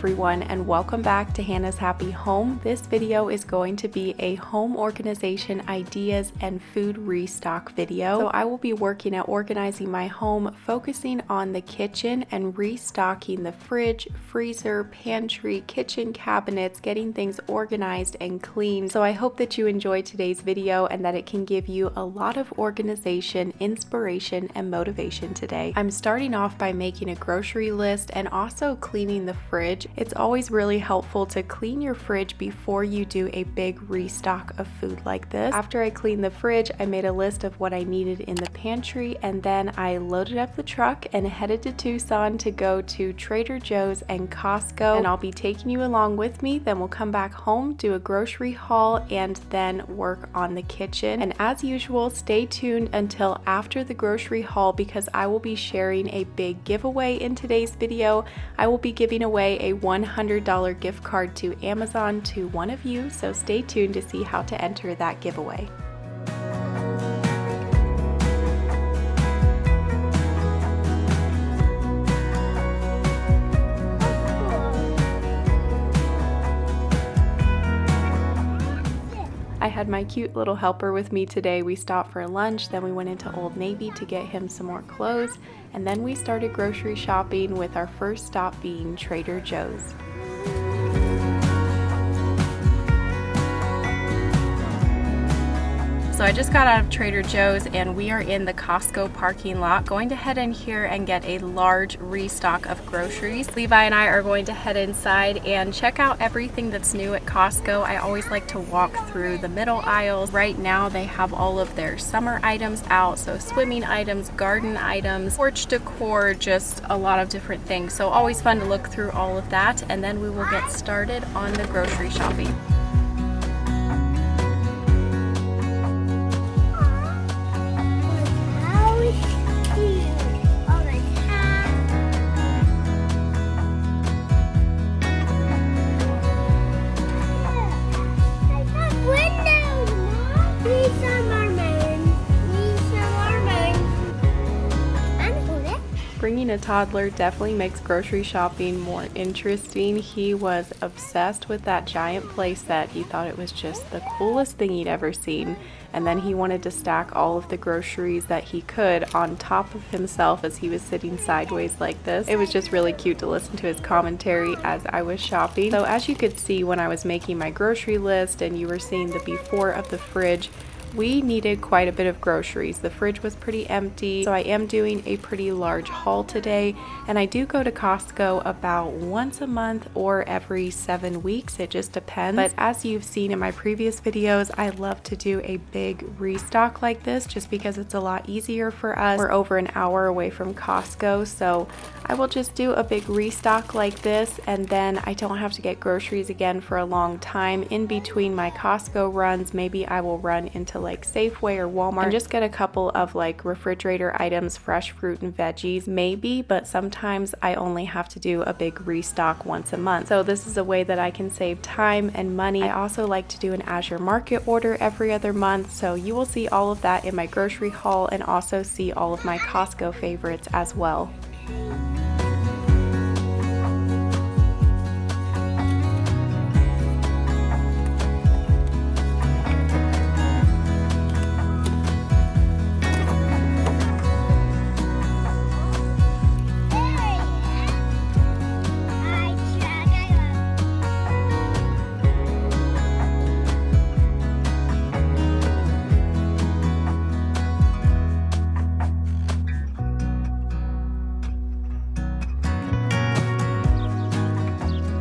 everyone, and welcome back to Hannah's Happy Home. This video is going to be a home organization ideas and food restock video. So I will be working at organizing my home, focusing on the kitchen and restocking the fridge, freezer, pantry, kitchen cabinets, getting things organized and clean. So I hope that you enjoy today's video and that it can give you a lot of organization, inspiration, and motivation today. I'm starting off by making a grocery list and also cleaning the fridge. It's always really helpful to clean your fridge before you do a big restock of food like this. After I cleaned the fridge, I made a list of what I needed in the pantry, and then I loaded up the truck and headed to Tucson to go to Trader Joe's and Costco, and I'll be taking you along with me. Then we'll come back home, do a grocery haul, and then work on the kitchen. And as usual, stay tuned until after the grocery haul because I will be sharing a big giveaway in today's video. I will be giving away a $100 gift card to Amazon to one of you, so stay tuned to see how to enter that giveaway. I had my cute little helper with me today. We stopped for lunch, then we went into Old Navy to get him some more clothes, and then we started grocery shopping with our first stop being Trader Joe's. So I just got out of Trader Joe's and we are in the Costco parking lot, going to head in here and get a large restock of groceries. Levi and I are going to head inside and check out everything that's new at Costco. I always like to walk through the middle aisles. Right now they have all of their summer items out, so swimming items, garden items, porch decor, just a lot of different things. So always fun to look through all of that, and then we will get started on the grocery shopping. Bringing a toddler definitely makes grocery shopping more interesting. He was obsessed with that giant play set. He thought it was just the coolest thing he'd ever seen. And then he wanted to stack all of the groceries that he could on top of himself as he was sitting sideways like this. It was just really cute to listen to his commentary as I was shopping. So as you could see when I was making my grocery list and you were seeing the before of the fridge, we needed quite a bit of groceries. The fridge was pretty empty, so I am doing a pretty large haul today, and I do go to Costco about once a month or every 7 weeks. It just depends. But as you've seen in my previous videos, I love to do a big restock like this just because it's a lot easier for us. We're over an hour away from Costco, so I will just do a big restock like this, and then I don't have to get groceries again for a long time. In between my Costco runs, maybe I will run into like Safeway or Walmart and just get a couple of like refrigerator items, fresh fruit and veggies, maybe, but sometimes I only have to do a big restock once a month. So this is a way that I can save time and money. I also like to do an Azure Market order every other month, so you will see all of that in my grocery haul and also see all of my Costco favorites as well.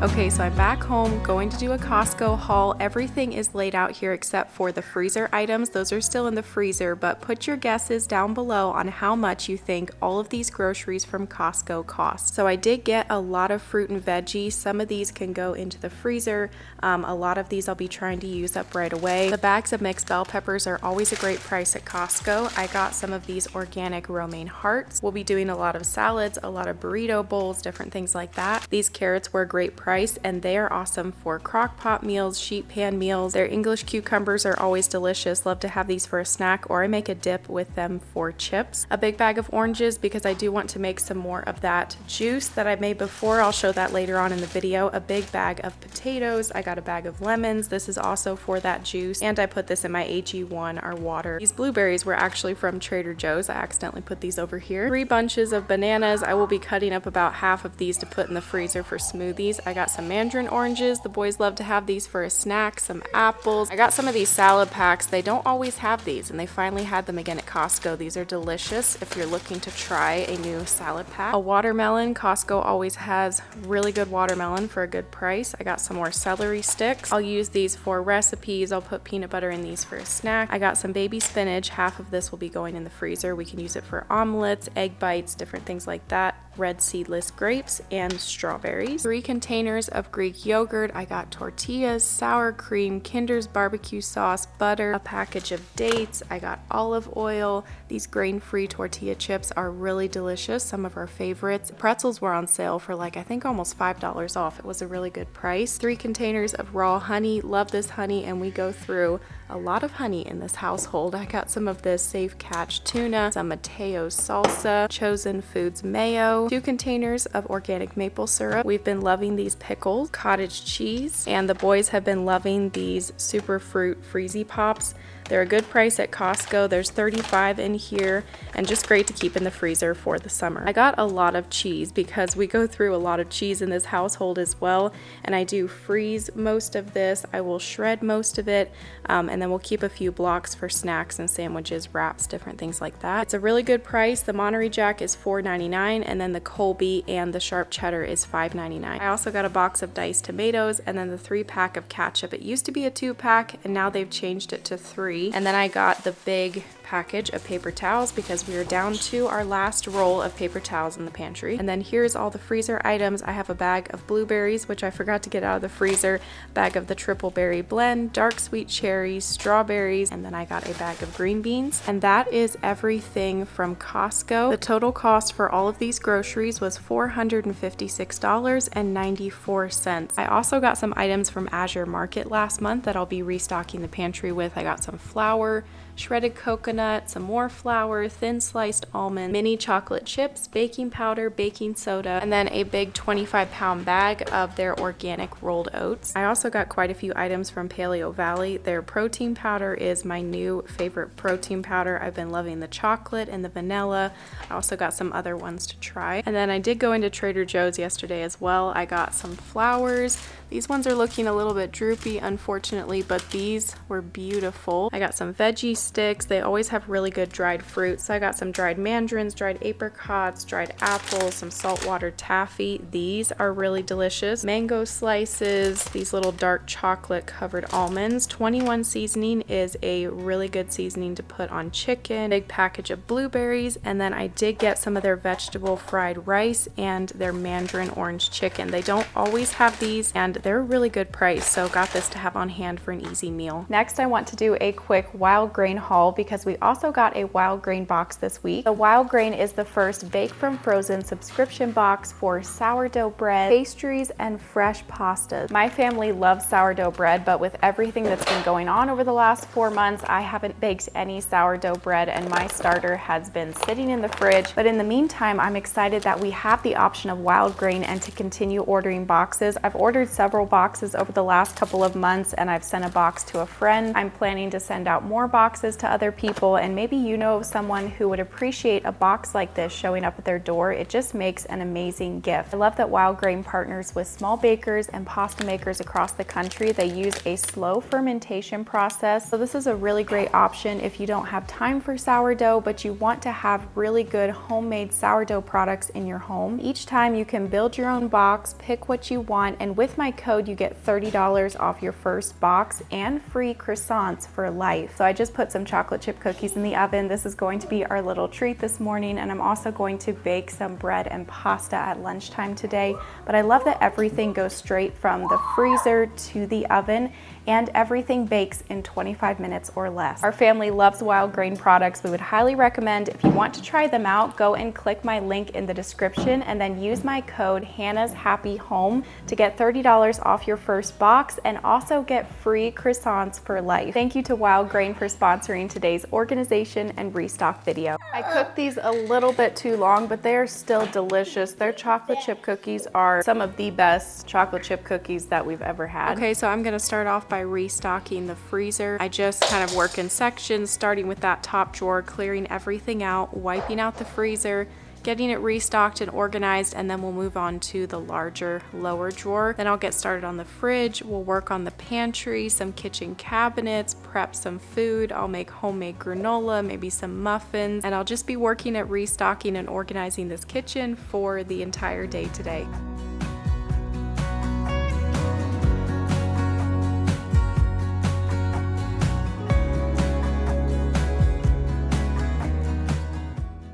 Okay, so I'm back home, going to do a Costco haul. Everything is laid out here except for the freezer items. Those are still in the freezer, but put your guesses down below on how much you think all of these groceries from Costco cost. So I did get a lot of fruit and veggies. Some of these can go into the freezer. A lot of these I'll be trying to use up right away. The bags of mixed bell peppers are always a great price at Costco. I got some of these organic romaine hearts. We'll be doing a lot of salads, a lot of burrito bowls, different things like that. These carrots were a great price price, and they are awesome for crock pot meals, sheet pan meals. Their English cucumbers are always delicious. Love to have these for a snack, or I make a dip with them for chips. A big bag of oranges because I do want to make some more of that juice that I made before. I'll show that later on in the video. A big bag of potatoes. I got a bag of lemons. This is also for that juice, and I put this in my AG1, our water. These blueberries were actually from Trader Joe's. I accidentally put these over here. 3 bunches of bananas. I will be cutting up about half of these to put in the freezer for smoothies. I got some mandarin oranges. The boys love to have these for a snack. Some apples. I got some of these salad packs. They don't always have these, and they finally had them again at Costco. These are delicious if you're looking to try a new salad pack. A watermelon. Costco always has really good watermelon for a good price. I got some more celery sticks. I'll use these for recipes. I'll put peanut butter in these for a snack. I got some baby spinach. Half of this will be going in the freezer. We can use it for omelets, egg bites, different things like that. Red seedless grapes and strawberries. 3 containers of Greek yogurt. I got tortillas, sour cream, Kinder's barbecue sauce, butter, a package of dates. I got olive oil. These grain-free tortilla chips are really delicious, some of our favorites. Pretzels were on sale for like I think almost $5 off. It was a really good price. 3 containers of raw honey. Love this honey, and we go through a lot of honey in this household. I got some of this Safe Catch tuna, some Mateo's salsa, Chosen Foods mayo, 2 containers of organic maple syrup. We've been loving these pickles, cottage cheese, and the boys have been loving these super fruit freezy pops. They're a good price at Costco. There's 35 in here, and just great to keep in the freezer for the summer. I got a lot of cheese because we go through a lot of cheese in this household as well, and I do freeze most of this. I will shred most of it, and then we'll keep a few blocks for snacks and sandwiches, wraps, different things like that. It's a really good price. The Monterey Jack is $4.99, and then the Colby and the sharp cheddar is $5.99. I also got a box of diced tomatoes, and then the 3-pack of ketchup. It used to be a 2-pack, and now they've changed it to 3. And then I got the big package of paper towels because we are down to our last roll of paper towels in the pantry. And then here's all the freezer items. I have a bag of blueberries, which I forgot to get out of the freezer, a bag of the triple berry blend, dark sweet cherries, strawberries, and then I got a bag of green beans. And that is everything from Costco. The total cost for all of these groceries was $456.94. I also got some items from Azure Market last month that I'll be restocking the pantry with. I got some flour, shredded coconut, some more flour, thin sliced almond, mini chocolate chips, baking powder, baking soda, and then a big 25-pound bag of their organic rolled oats. I also got quite a few items from Paleo Valley. Their protein powder is my new favorite protein powder. I've been loving the chocolate and the vanilla. I also got some other ones to try. And then I did go into Trader Joe's yesterday as well. I got some flowers. These ones are looking a little bit droopy, unfortunately, but these were beautiful. I got some veggie sticks. They always have really good dried fruit. So I got some dried mandarins, dried apricots, dried apples, some saltwater taffy. These are really delicious. Mango slices, these little dark chocolate covered almonds. 21 seasoning is a really good seasoning to put on chicken. Big package of blueberries, and then I did get some of their vegetable fried rice and their mandarin orange chicken. They don't always have these, and they're a really good price, so got this to have on hand for an easy meal. Next, I want to do a quick wild grain haul because we also got a wild grain box this week. The wild grain is the first Bake from Frozen subscription box for sourdough bread, pastries, and fresh pastas. My family loves sourdough bread, but with everything that's been going on over the last 4 months, I haven't baked any sourdough bread, and my starter has been sitting in the fridge. But in the meantime, I'm excited that we have the option of wild grain and to continue ordering boxes. I've ordered several boxes over the last couple of months, and I've sent a box to a friend. I'm planning to send out more boxes to other people, and maybe you know of someone who would appreciate a box like this showing up at their door. It just makes an amazing gift. I love that Wild Grain partners with small bakers and pasta makers across the country. They use a slow fermentation process, so this is a really great option if you don't have time for sourdough, but you want to have really good homemade sourdough products in your home. Each time you can build your own box, pick what you want, and with my code you get $30 off your first box and free croissants for life. So I just put some chocolate chip cookies cookies in the oven. This is going to be our little treat this morning, and I'm also going to bake some bread and pasta at lunchtime today. But I love that everything goes straight from the freezer to the oven, and everything bakes in 25 minutes or less. Our family loves wild grain products. We would highly recommend, if you want to try them out, go and click my link in the description and then use my code Hannah's Happy Home to get $30 off your first box and also get free croissants for life. Thank you to Wild Grain for sponsoring today's organization and restock video. I cooked these a little bit too long, but they are still delicious. Their chocolate chip cookies are some of the best chocolate chip cookies that we've ever had. Okay, so I'm gonna start off by restocking the freezer. I just kind of work in sections, starting with that top drawer, clearing everything out, wiping out the freezer, getting it restocked and organized, and then we'll move on to the larger lower drawer. Then I'll get started on the fridge. We'll work on the pantry, some kitchen cabinets, prep some food. I'll make homemade granola, maybe some muffins, and I'll just be working at restocking and organizing this kitchen for the entire day today.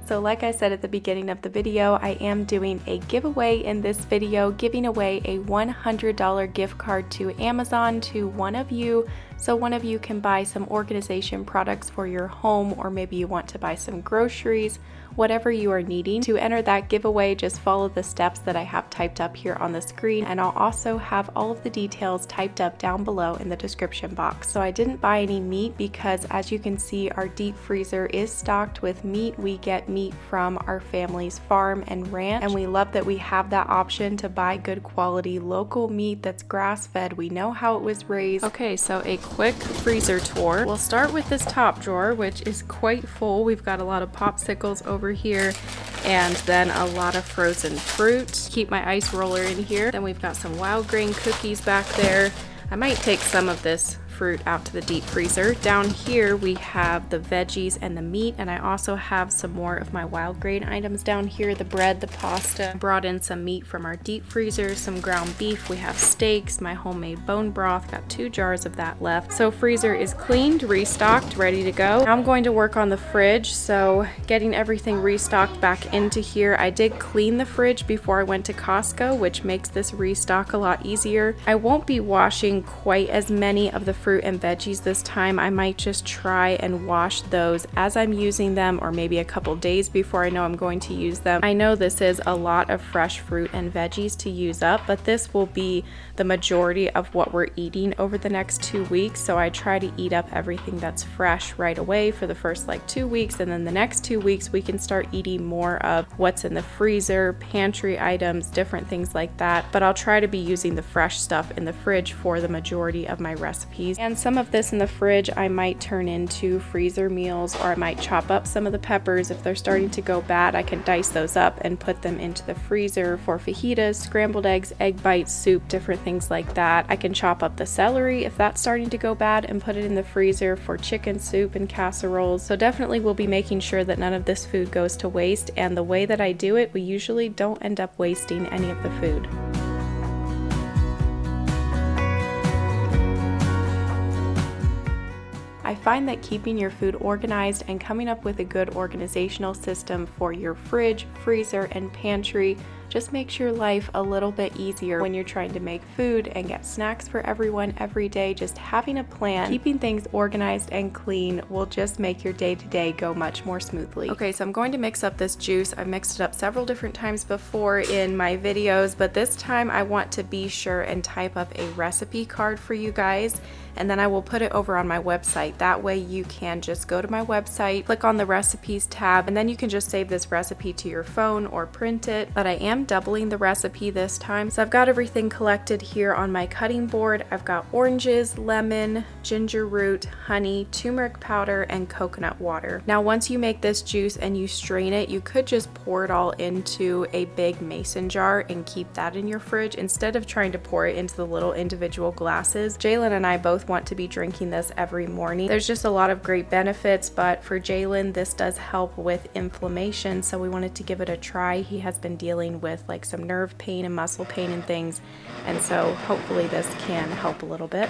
So like I said at the beginning of the video, I am doing a giveaway in this video, giving away a $100 gift card to Amazon to one of you. So one of you can buy some organization products for your home, or maybe you want to buy some groceries, whatever you are needing. To enter that giveaway, just follow the steps that I have typed up here on the screen, and I'll also have all of the details typed up down below in the description box. So I didn't buy any meat because, as you can see, our deep freezer is stocked with meat. We get meat from our family's farm and ranch, and we love that we have that option to buy good quality local meat that's grass-fed. We know how it was raised. Okay, so a quick freezer tour. We'll start with this top drawer, which is quite full. We've got a lot of popsicles over here, and then a lot of frozen fruit. Keep my ice roller in here. Then we've got some wild grain cookies back there. I might take some of this fruit out to the deep freezer. Down here we have the veggies and the meat, and I also have some more of my wild grain items down here, the bread, the pasta. Brought in some meat from our deep freezer, some ground beef, we have steaks, my homemade bone broth, got 2 jars of that left. So freezer is cleaned, restocked, ready to go. Now I'm going to work on the fridge, so getting everything restocked back into here. I did clean the fridge before I went to Costco, which makes this restock a lot easier. I won't be washing quite as many of the fruit and veggies this time. I might just try and wash those as I'm using them, or maybe a couple days before I know I'm going to use them. I know this is a lot of fresh fruit and veggies to use up, but this will be the majority of what we're eating over the next 2 weeks, so I try to eat up everything that's fresh right away for the first 2 weeks, and then the next 2 weeks we can start eating more of what's in the freezer, pantry items, different things like that. But I'll try to be using the fresh stuff in the fridge for the majority of my recipes. And some of this in the fridge I might turn into freezer meals, or I might chop up some of the peppers. If they're starting to go bad, I can dice those up and put them into the freezer for fajitas, scrambled eggs, egg bites, soup, different things like that. I can chop up the celery if that's starting to go bad and put it in the freezer for chicken soup and casseroles. So definitely we'll be making sure that none of this food goes to waste, and the way that I do it, we usually don't end up wasting any of the food. I find that keeping your food organized and coming up with a good organizational system for your fridge, freezer, and pantry just makes your life a little bit easier when you're trying to make food and get snacks for everyone every day. Just having a plan, keeping things organized and clean will just make your day-to-day go much more smoothly. Okay, so I'm going to mix up this juice. I've mixed it up several different times before in my videos, but this time I want to be sure and type up a recipe card for you guys, and then I will put it over on my website. That way you can just go to my website, click on the recipes tab, and then you can just save this recipe to your phone or print it. But I am doubling the recipe this time. So I've got everything collected here on my cutting board. I've got oranges, lemon, ginger root, honey, turmeric powder, and coconut water. Now once you make this juice and you strain it, you could just pour it all into a big mason jar and keep that in your fridge instead of trying to pour it into the little individual glasses. Jalen and I both want to be drinking this every morning. There's just a lot of great benefits, but for Jalen, this does help with inflammation, so we wanted to give it a try. He has been dealing with some nerve pain and muscle pain and things, and so hopefully this can help a little bit.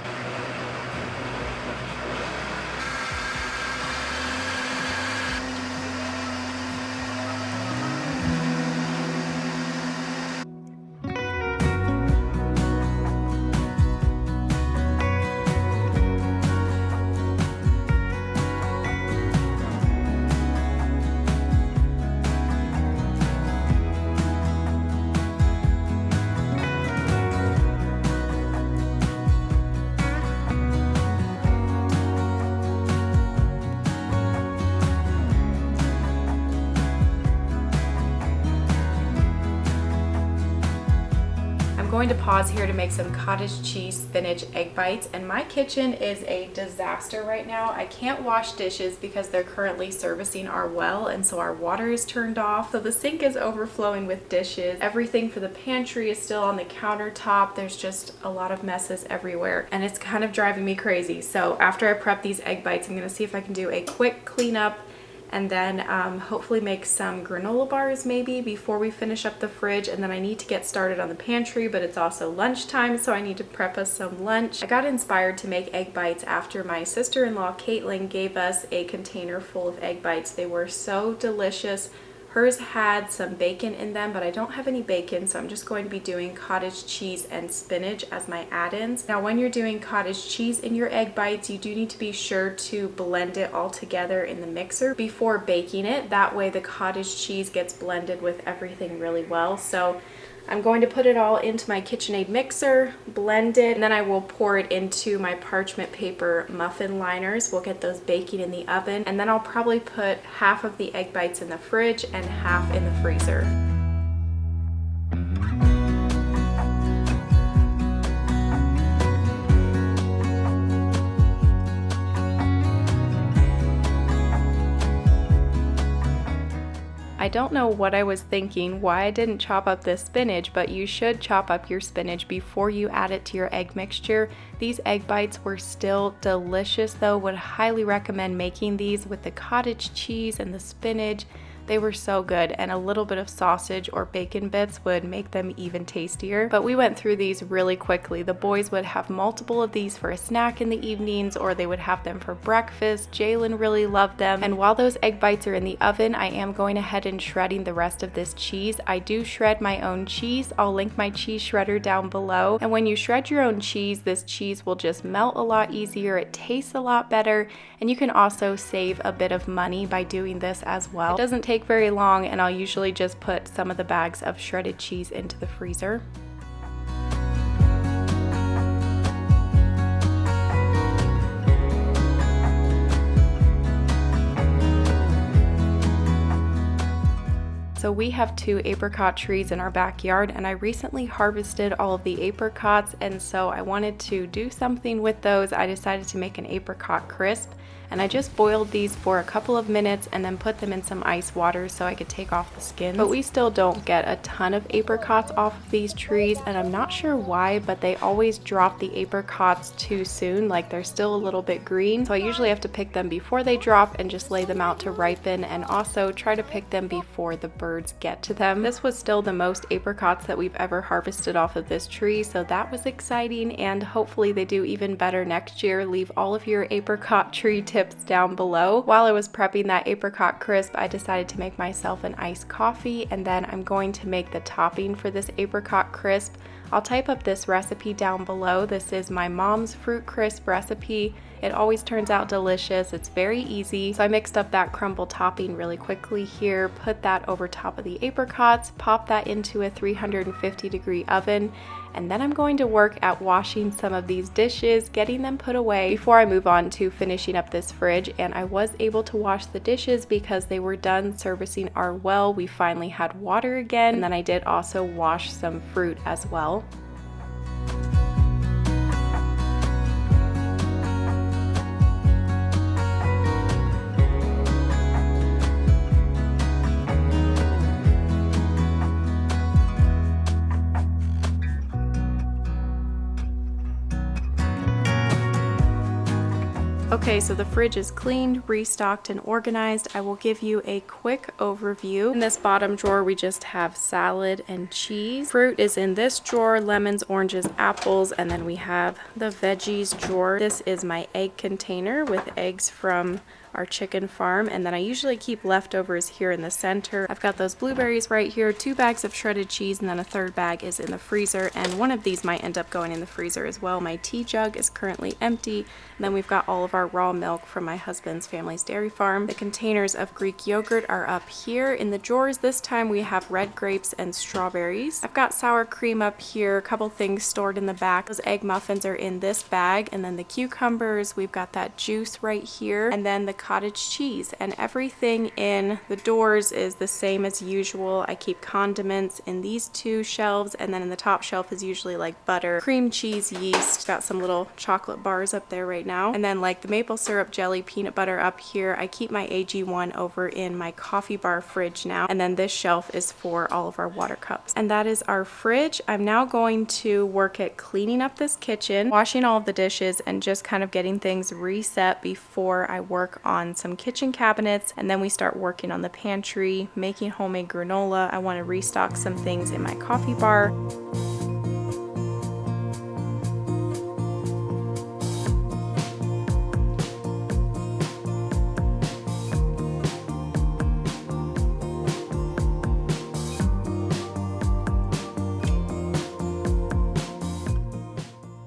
going to pause here to make some cottage cheese spinach egg bites, and my kitchen is a disaster right now. I can't wash dishes because they're currently servicing our well, and so our water is turned off. So the sink is overflowing with dishes. Everything for the pantry is still on the countertop. There's just a lot of messes everywhere, and it's kind of driving me crazy. So after I prep these egg bites, I'm gonna see if I can do a quick cleanup and then hopefully make some granola bars maybe before we finish up the fridge. And then I need to get started on the pantry, but it's also lunchtime, so I need to prep us some lunch. I got inspired to make egg bites after my sister-in-law Caitlin gave us a container full of egg bites. They were so delicious. Hers had some bacon in them, but I don't have any bacon, so I'm just going to be doing cottage cheese and spinach as my add-ins. Now, when you're doing cottage cheese in your egg bites, you do need to be sure to blend it all together in the mixer before baking it. That way the cottage cheese gets blended with everything really well. So I'm going to put it all into my KitchenAid mixer, blend it, and then I will pour it into my parchment paper muffin liners. We'll get those baking in the oven, and then I'll probably put half of the egg bites in the fridge and half in the freezer. I don't know what I was thinking, why I didn't chop up this spinach, but you should chop up your spinach before you add it to your egg mixture. These egg bites were still delicious though. Would highly recommend making these with the cottage cheese and the spinach. They were so good, and a little bit of sausage or bacon bits would make them even tastier. But we went through these really quickly. The boys would have multiple of these for a snack in the evenings, or they would have them for breakfast. Jalen really loved them. And while those egg bites are in the oven, I am going ahead and shredding the rest of this cheese. I do shred my own cheese. I'll link my cheese shredder down below. And when you shred your own cheese, this cheese will just melt a lot easier. It tastes a lot better, and you can also save a bit of money by doing this as well. It doesn't take very long, and I'll usually just put some of the bags of shredded cheese into the freezer. So we have 2 apricot trees in our backyard, and I recently harvested all of the apricots, and so I wanted to do something with those. I decided to make an apricot crisp, and I just boiled these for a couple of minutes and then put them in some ice water so I could take off the skins. But we still don't get a ton of apricots off of these trees, and I'm not sure why, but they always drop the apricots too soon, like they're still a little bit green. So I usually have to pick them before they drop and just lay them out to ripen, and also try to pick them before the birds get to them. This was still the most apricots that we've ever harvested off of this tree, so that was exciting, and hopefully they do even better next year. Leave all of your apricot tree tips down below. While I was prepping that apricot crisp, I decided to make myself an iced coffee, and then I'm going to make the topping for this apricot crisp. I'll type up this recipe down below. This is my mom's fruit crisp recipe. It always turns out delicious. It's very easy. So I mixed up that crumble topping really quickly here, put that over top of the apricots, pop that into a 350-degree oven, and then I'm going to work at washing some of these dishes, getting them put away before I move on to finishing up this fridge. And I was able to wash the dishes because they were done servicing our well. We finally had water again, and then I did also wash some fruit as well. Okay, so the fridge is cleaned, restocked, and organized. I will give you a quick overview. In this bottom drawer, we just have salad and cheese. Fruit is in this drawer, lemons, oranges, apples, and then we have the veggies drawer. This is my egg container with eggs from our chicken farm, and then I usually keep leftovers here in the center. I've got those blueberries right here, 2 bags of shredded cheese, and then a 3rd bag is in the freezer, and one of these might end up going in the freezer as well. My tea jug is currently empty, and then we've got all of our raw milk from my husband's family's dairy farm. The containers of Greek yogurt are up here. In the drawers this time we have red grapes and strawberries. I've got sour cream up here, a couple things stored in the back. Those egg muffins are in this bag, and then the cucumbers, we've got that juice right here, and then the cottage cheese, and everything in the doors is the same as usual. I keep condiments in these two shelves, and then in the top shelf is usually like butter, cream cheese, yeast. Got some little chocolate bars up there right now, and then like the maple syrup, jelly, peanut butter up here. I keep my AG1 over in my coffee bar fridge now, and then this shelf is for all of our water cups. And that is our fridge. I'm now going to work at cleaning up this kitchen, washing all of the dishes, and just kind of getting things reset before I work on some kitchen cabinets, and then we start working on the pantry, making homemade granola. I want to restock some things in my coffee bar.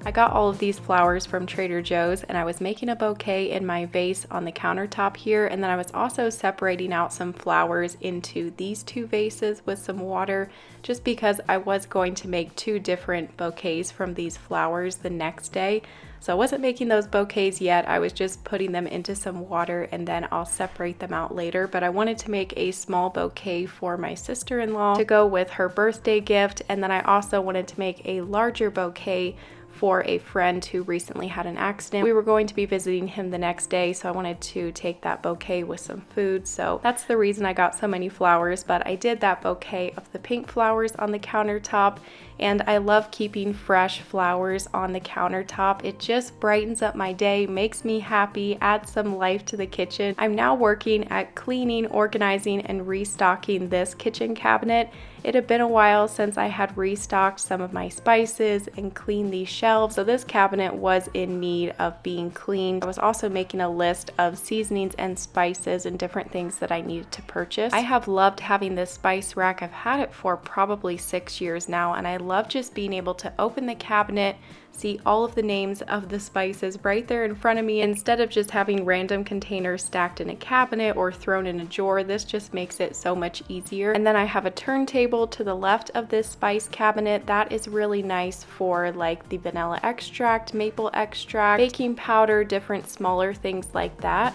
I got all of these flowers from Trader Joe's, and I was making a bouquet in my vase on the countertop here, and then I was also separating out some flowers into these two vases with some water, just because I was going to make two different bouquets from these flowers the next day. So I wasn't making those bouquets yet, I was just putting them into some water, and then I'll separate them out later. But I wanted to make a small bouquet for my sister-in-law to go with her birthday gift, and then I also wanted to make a larger bouquet for a friend who recently had an accident. We were going to be visiting him the next day, so I wanted to take that bouquet with some food. So that's the reason I got so many flowers, but I did that bouquet of the pink flowers on the countertop, and I love keeping fresh flowers on the countertop. It just brightens up my day, makes me happy, adds some life to the kitchen. I'm now working at cleaning, organizing, and restocking this kitchen cabinet. It had been a while since I had restocked some of my spices and cleaned these shelves, so this cabinet was in need of being cleaned. I was also making a list of seasonings and spices and different things that I needed to purchase. I have loved having this spice rack. I've had it for probably 6 years now, and I love just being able to open the cabinet, see all of the names of the spices right there in front of me instead of just having random containers stacked in a cabinet or thrown in a drawer. This just makes it so much easier. And then I have a turntable to the left of this spice cabinet that is really nice for like the vanilla extract, maple extract, baking powder, different smaller things like that.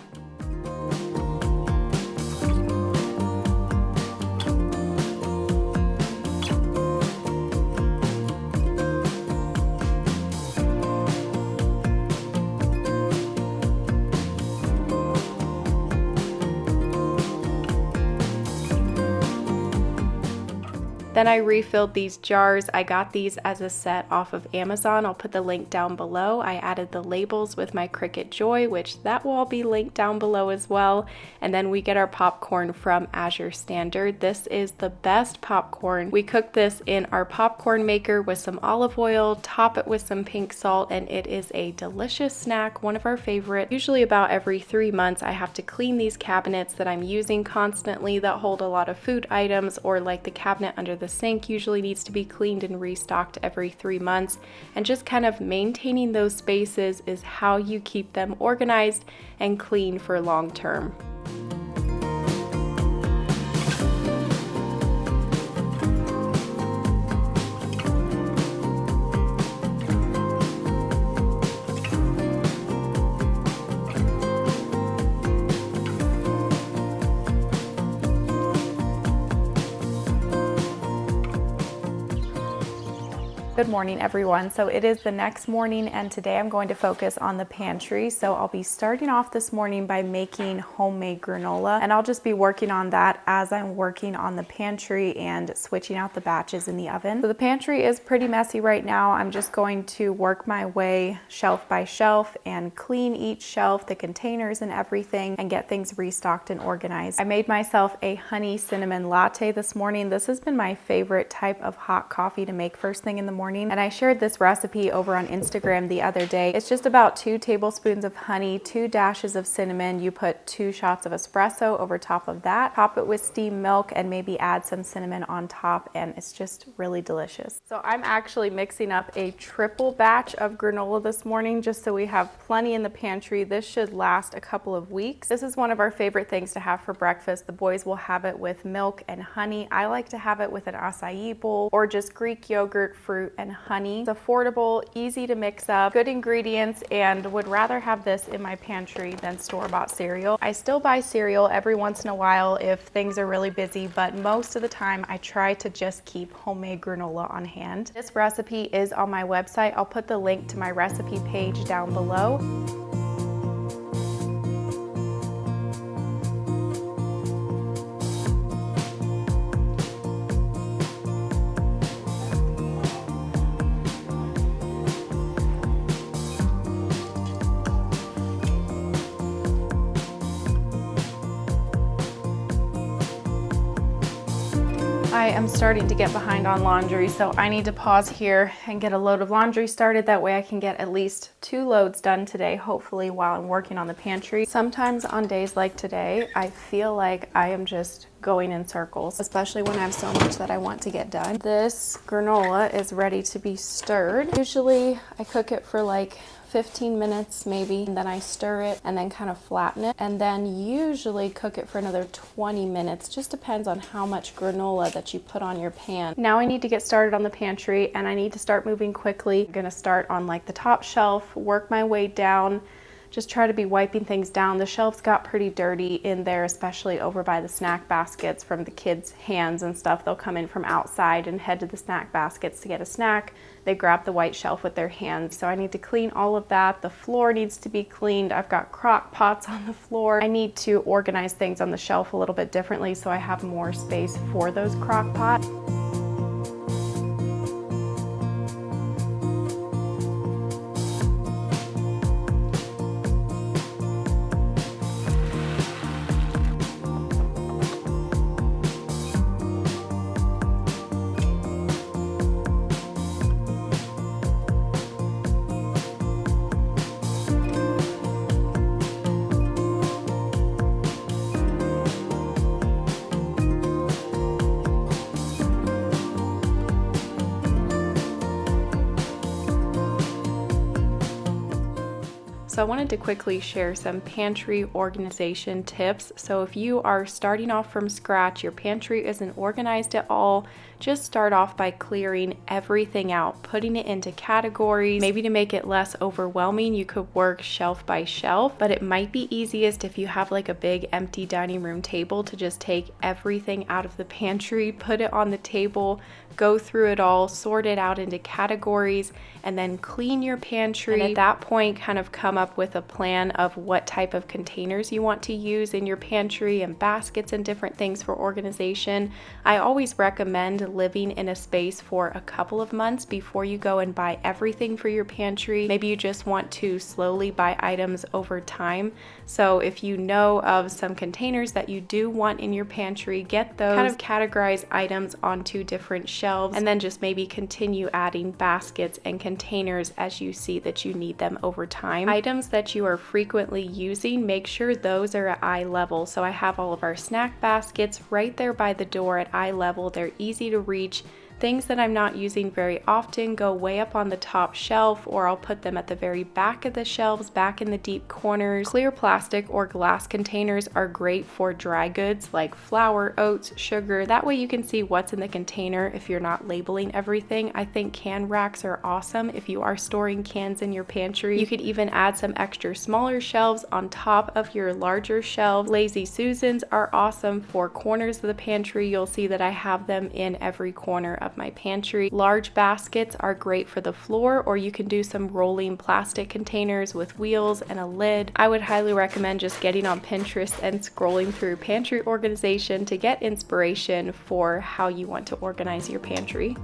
Then I refilled these jars. I got these as a set off of Amazon. I'll put the link down below. I added the labels with my Cricut Joy, which that will all be linked down below as well. And then we get our popcorn from Azure Standard. This is the best popcorn. We cook this in our popcorn maker with some olive oil, top it with some pink salt, and it is a delicious snack, one of our favorite. Usually about every 3 months, I have to clean these cabinets that I'm using constantly that hold a lot of food items, or like the cabinet under the sink usually needs to be cleaned and restocked every 3 months, and just kind of maintaining those spaces is how you keep them organized and clean for long term. Good morning, everyone. So it is the next morning, and today I'm going to focus on the pantry. So I'll be starting off this morning by making homemade granola, and I'll just be working on that as I'm working on the pantry and switching out the batches in the oven. So the pantry is pretty messy right now. I'm just going to work my way shelf by shelf and clean each shelf, the containers and everything, and get things restocked and organized. I made myself a honey cinnamon latte this morning. This has been my favorite type of hot coffee to make first thing in the morning. And I shared this recipe over on Instagram the other day. It's just about 2 tablespoons of honey, 2 dashes of cinnamon. You put 2 shots of espresso over top of that, top it with steamed milk, and maybe add some cinnamon on top, and it's just really delicious. So I'm actually mixing up a triple batch of granola this morning just so we have plenty in the pantry. This should last a couple of weeks. This is one of our favorite things to have for breakfast. The boys will have it with milk and honey. I like to have it with an acai bowl or just Greek yogurt, fruit, and honey. It's affordable, easy to mix up, good ingredients, and would rather have this in my pantry than store-bought cereal. I still buy cereal every once in a while if things are really busy, but most of the time I try to just keep homemade granola on hand. This recipe is on my website. I'll put the link to my recipe page down below. I am starting to get behind on laundry, so I need to pause here and get a load of laundry started. That way I can get at least 2 loads done today, hopefully while I'm working on the pantry. Sometimes on days like today, I feel like I am just going in circles, especially when I have so much that I want to get done. This granola is ready to be stirred. Usually I cook it for like 15 minutes maybe, and then I stir it and then kind of flatten it, and then usually cook it for another 20 minutes. Just depends on how much granola that you put on your pan. Now I need to get started on the pantry, and I need to start moving quickly. I'm gonna start on like the top shelf, work my way down, just try to be wiping things down. The shelves got pretty dirty in there, especially over by the snack baskets from the kids' hands and stuff. They'll come in from outside and head to the snack baskets to get a snack. They grab the white shelf with their hands. So I need to clean all of that. The floor needs to be cleaned. I've got crock pots on the floor. I need to organize things on the shelf a little bit differently so I have more space for those crock pots. So I wanted to quickly share some pantry organization tips. So if you are starting off from scratch, your pantry isn't organized at all, just start off by clearing everything out, putting it into categories. Maybe to make it less overwhelming, you could work shelf by shelf, but it might be easiest if you have like a big empty dining room table to just take everything out of the pantry, put it on the table, go through it all, sort it out into categories, and then clean your pantry. And at that point, kind of come up with a plan of what type of containers you want to use in your pantry and baskets and different things for organization. I always recommend living in a space for a couple of months before you go and buy everything for your pantry. Maybe you just want to slowly buy items over time. So if you know of some containers that you do want in your pantry, get those, kind of categorize items onto different shelves, and then just maybe continue adding baskets and containers as you see that you need them over time. Items that you are frequently using, make sure those are at eye level. So I have all of our snack baskets right there by the door at eye level. They're easy to reach. Things that I'm not using very often go way up on the top shelf, or I'll put them at the very back of the shelves, back in the deep corners. Clear plastic or glass containers are great for dry goods like flour, oats, sugar. That way you can see what's in the container if you're not labeling everything. I think can racks are awesome if you are storing cans in your pantry. You could even add some extra smaller shelves on top of your larger shelves. Lazy Susans are awesome for corners of the pantry. You'll see that I have them in every corner of my pantry. Large baskets are great for the floor, or you can do some rolling plastic containers with wheels and a lid. I would highly recommend just getting on Pinterest and scrolling through pantry organization to get inspiration for how you want to organize your pantry.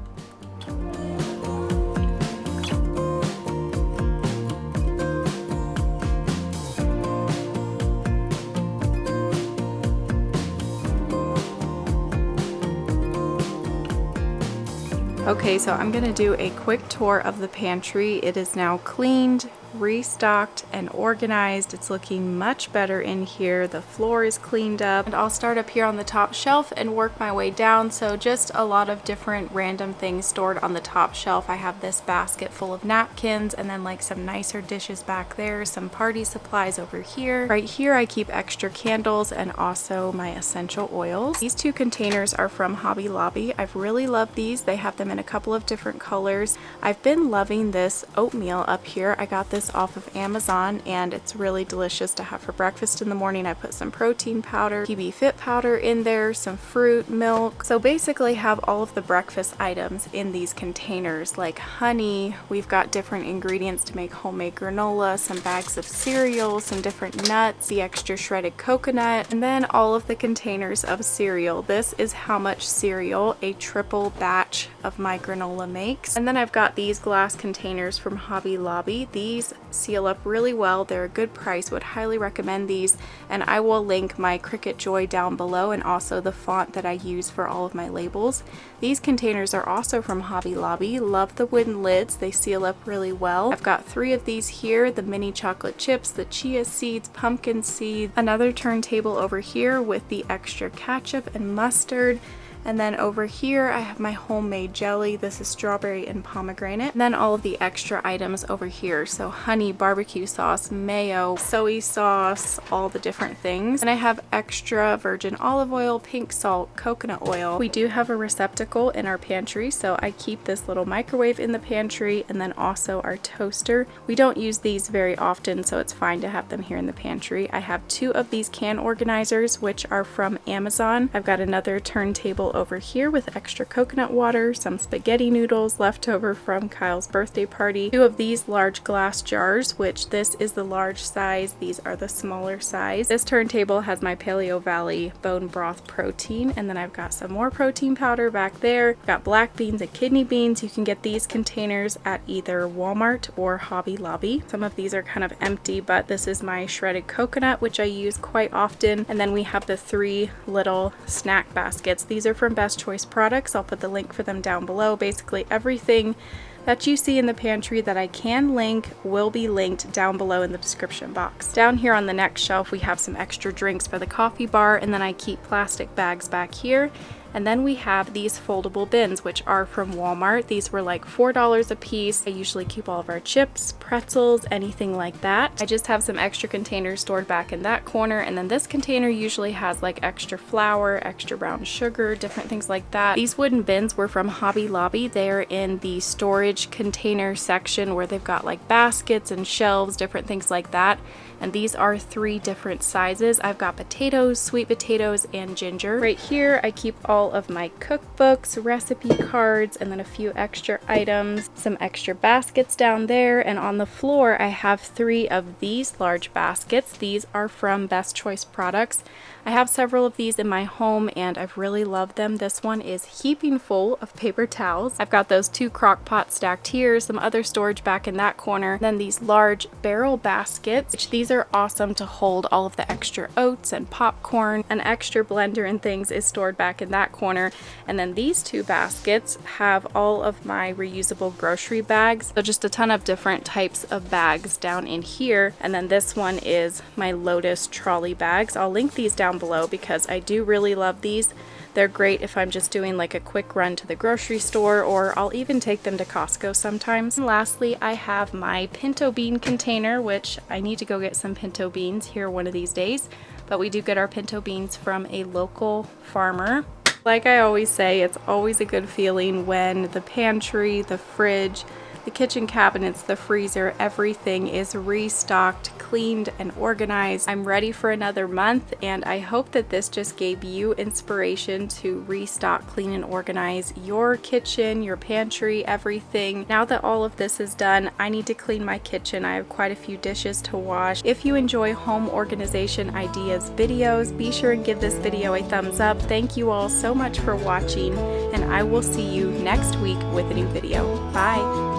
Okay, so I'm gonna do a quick tour of the pantry. It is now cleaned, restocked and organized. It's looking much better in here. The floor is cleaned up, and I'll start up here on the top shelf and work my way down. So just a lot of different random things stored on the top shelf. I have this basket full of napkins, and then like some nicer dishes back there, some party supplies over here. Right here I keep extra candles and also my essential oils. These two containers are from Hobby Lobby. I've really loved these. They have them in a couple of different colors. I've been loving this oatmeal up here. I got this off of Amazon and it's really delicious to have for breakfast in the morning. I put some protein powder, PB Fit powder in there, some fruit, milk. So basically have all of the breakfast items in these containers, like honey. We've got different ingredients to make homemade granola, some bags of cereal, some different nuts, the extra shredded coconut, and then all of the containers of cereal. This is how much cereal a triple batch of my granola makes. And then I've got these glass containers from Hobby Lobby. These seal up really well. They're a good price. Would highly recommend these, and I will link my Cricut Joy down below and also the font that I use for all of my labels. These containers are also from Hobby Lobby. Love the wooden lids. They seal up really well. I've got 3 of these here, the mini chocolate chips, the chia seeds, pumpkin seeds, another turntable over here with the extra ketchup and mustard. And then over here I have my homemade jelly. This is strawberry and pomegranate. And then all of the extra items over here. So honey, barbecue sauce, mayo, soy sauce, all the different things. And I have extra virgin olive oil, pink salt, coconut oil. We do have a receptacle in our pantry, so I keep this little microwave in the pantry and then also our toaster. We don't use these very often, so it's fine to have them here in the pantry. I have 2 of these can organizers, which are from Amazon. I've got another turntable over here with extra coconut water, some spaghetti noodles left over from Kyle's birthday party, 2 of these large glass jars, which this is the large size, these are the smaller size. This turntable has my Paleo Valley bone broth protein, and then I've got some more protein powder back there. Got black beans and kidney beans. You can get these containers at either Walmart or Hobby Lobby. Some of these are kind of empty, but this is my shredded coconut, which I use quite often. And then we have the 3 little snack baskets. These are from Best Choice products. I'll put the link for them down below. Basically everything that you see in the pantry that I can link will be linked down below in the description box. Down here on the next shelf we have some extra drinks for the coffee bar, and then I keep plastic bags back here. And then we have these foldable bins, which are from Walmart. These were like $4 a piece. I usually keep all of our chips, pretzels, anything like that. I just have some extra containers stored back in that corner. And then this container usually has like extra flour, extra brown sugar, different things like that. These wooden bins were from Hobby Lobby. They're in the storage container section where they've got like baskets and shelves, different things like that. And these are 3 different sizes. I've got potatoes, sweet potatoes, and ginger. Right here, I keep all of my cookbooks, recipe cards, and then a few extra items, some extra baskets down there. And on the floor, I have 3 of these large baskets. These are from Best Choice products. I have several of these in my home and I've really loved them. This one is heaping full of paper towels. I've got those 2 crock pots stacked here, some other storage back in that corner. Then these large barrel baskets, which these are awesome to hold all of the extra oats and popcorn. An extra blender and things is stored back in that corner. And then these 2 baskets have all of my reusable grocery bags. So just a ton of different types of bags down in here. And then this one is my Lotus trolley bags. I'll link these down below because I do really love these. They're great if I'm just doing like a quick run to the grocery store, or I'll even take them to Costco sometimes. And lastly, I have my pinto bean container, which I need to go get some pinto beans here one of these days, but we do get our pinto beans from a local farmer. Like I always say, it's always a good feeling when the pantry, the fridge, the kitchen cabinets, the freezer, everything is restocked, cleaned, and organized. I'm ready for another month, and I hope that this just gave you inspiration to restock, clean, and organize your kitchen, your pantry, everything. Now that all of this is done, I need to clean my kitchen. I have quite a few dishes to wash. If you enjoy home organization ideas videos, be sure and give this video a thumbs up. Thank you all so much for watching, and I will see you next week with a new video. Bye!